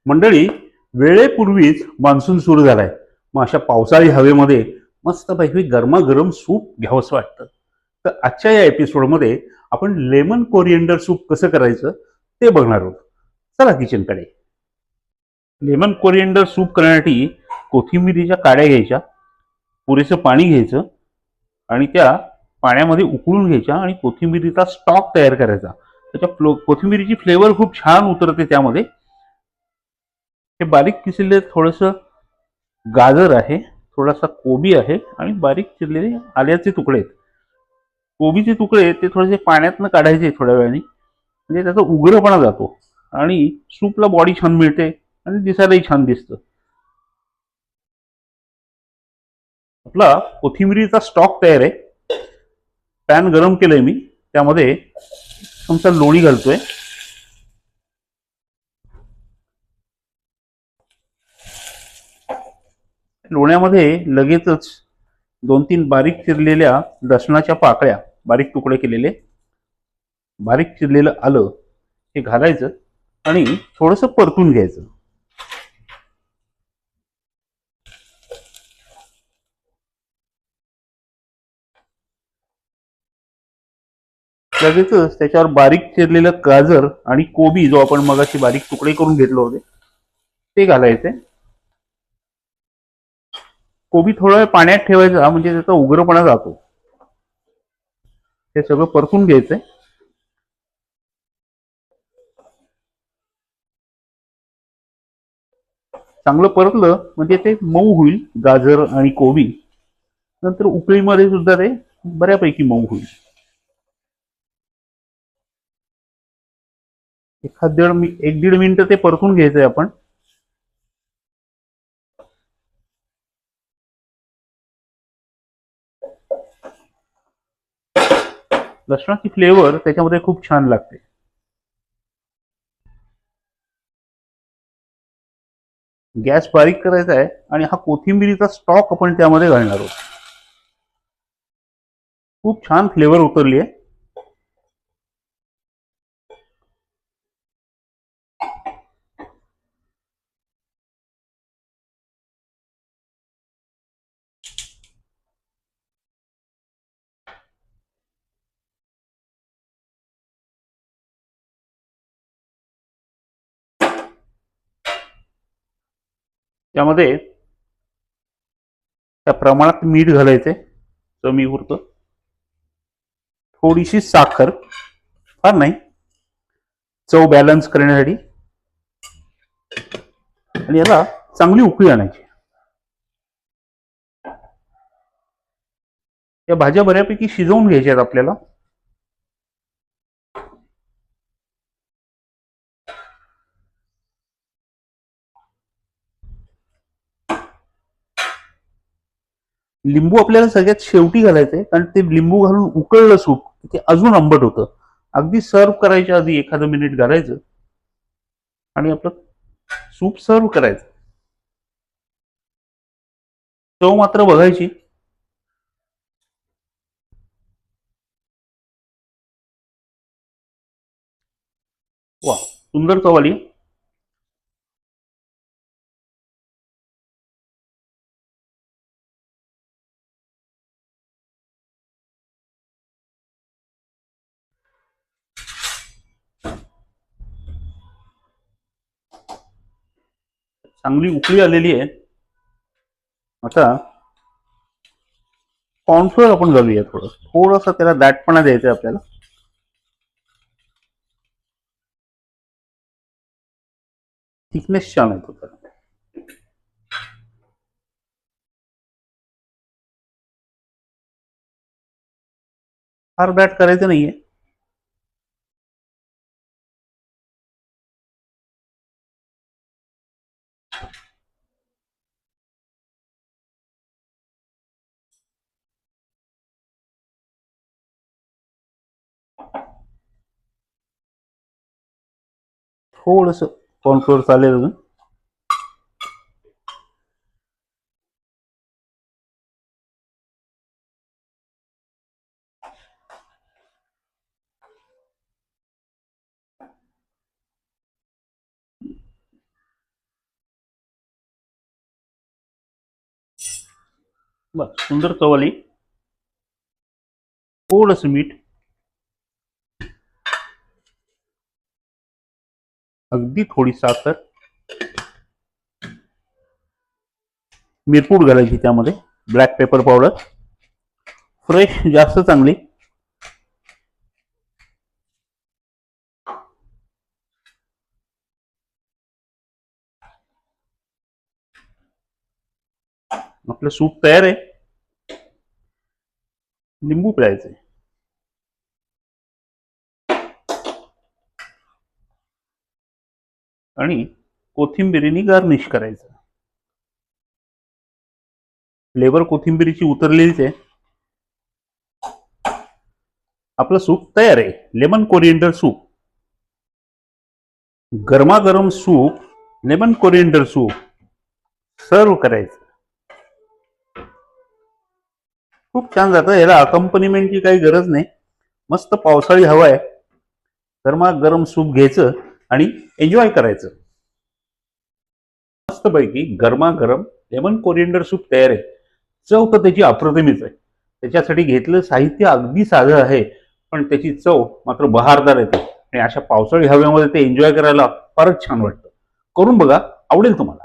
मंडळी, वेळेपूर्वीच मान्सून सुरू झालाय. मग अशा पावसाळी हवेमध्ये मस्तपैकी गरमागरम सूप घ्यावंसं वाटतं. तर आजच्या या एपिसोडमध्ये आपण लेमन कोरिएंडर सूप कसं करायचं ते बघणार आहोत. चला किचनकडे. लेमन कोरिएंडर सूप करण्यासाठी कोथिंबिरीच्या काड्या घ्यायच्या, पुरेसं पाणी घ्यायचं आणि त्या पाण्यामध्ये उकळून घ्यायच्या आणि कोथिंबिरीचा स्टॉक तयार करायचा. त्याच्या कोथिंबिरीची फ्लेवर खूप छान उतरते त्यामध्ये. हे बारीक किसलेले थोडंसं गाजर आहे, थोडासा कोबी आहे आणि बारीक चिरलेले आल्याचे तुकडे आहेत. कोबीचे तुकडे ते थोडेसे पाण्यातनं काढायचे थोड्या वेळाने, म्हणजे त्याचा उग्रपणा जातो आणि सूपला बॉडी छान मिळते आणि दिसायलाही छान दिसतं. आपला कोथिंबिरीचा स्टॉक तयार आहे. पॅन गरम केलंय मी, त्यामध्ये चमचा लोणी घालतोय. लोण्यामध्ये लगेचच 2-3 बारीक चिरलेल्या लसणाच्या पाकळ्या, बारीक तुकडे केलेले, बारीक चिरलेलं आलं हे घालायचं आणि थोडंसं परतून घ्यायचं. लगेचच त्याच्यावर बारीक चिरलेलं गाजर आणि कोबी जो आपण मगाशी बारीक तुकडे करून घेतले होते ते घालायचे. कोबी थोडा वेळ पाण्यात ठेवायचा, म्हणजे त्याचा उग्रपणा जातो. हे सगळं परतून घ्यायचंय. चांगलं परतलं म्हणजे ते मऊ होईल गाजर आणि कोबी. नंतर उकळीमध्ये सुद्धा ते बऱ्यापैकी मऊ होईल. एक दीड मिनिट ते परतून घ्यायचंय आपण. लसणाची फ्लेवर त्याच्यामध्ये खूप छान लागते. गॅस बारीक करायचा आहे आणि हा कोथिंबिरीचा स्टॉक आपण त्यामध्ये घालणार आहोत. खूप छान फ्लेवर उतरली आहे. त्यामध्ये त्या प्रमाणात मीठ घालायचे चवीपुरतं, थोडीशी साखर, फार नाही, चव बॅलन्स करण्यासाठी, आणि याला चांगली उकळी आणायची. या भाज्या बऱ्यापैकी शिजवून घ्यायच्या आहेत आपल्याला. लिंबू आपल्याला सगळ्यात शेवटी घालायचंय, कारण ते लिंबू घालून उकळलं सूप ते अजून आंबट होतं. अगदी सर्व करायच्या आधी एखादं मिनिट घालायचं आणि आपलं सूप सर्व करायचं. चव मात्र बघायची. वा, सुंदर चव आली. चांगली उकळी आलेली आहे. आता कॉर्नफ्लोअर आपण घालूया. थोडंसं त्याला दाटपणा द्यायचा आपल्याला. थिकनेस छान येतो त्याला. फार दाट करायचं नाहीये. थोडस कॉर्नफ्लोअर चालेल अजून. बस सुंदर चव आली. थोडंसं मीठ, अगदी थोडी साखर, मिरपूड घालायची त्यामध्ये, ब्लॅक पेपर पावडर, फ्रेश जास्त चांगली, आपलं सूप तयार आहे. लिंबू पिळायचे आणि कोथिंबिरीने गार्निश करायचं. फ्लेवर कोथिंबिरीची उतरलेलीच आहे. आपलं सूप तयार आहे. Lemon coriander soup. गरमागरम सूप, लेमन कोरिएंडर सूप सर्व करायचं. खूप छान जातं. याला अकंपनिमेंटची काही गरज नाही. मस्त पावसाळी हवा आहे, गरमागरम सूप घ्यायचं आणि एन्जॉय करायचं. मस्तपैकी गरमागरम लेमन कोरिएंडर सूप तयार आहे. चव तर त्याची अप्रतिमच आहे. त्याच्यासाठी घेतलं साहित्य अगदी साधं आहे, पण त्याची चव मात्र बहारदार येते आणि अशा पावसाळी हवेमध्ये ते एन्जॉय करायला फारच छान वाटतं. करून बघा, आवडेल तुम्हाला.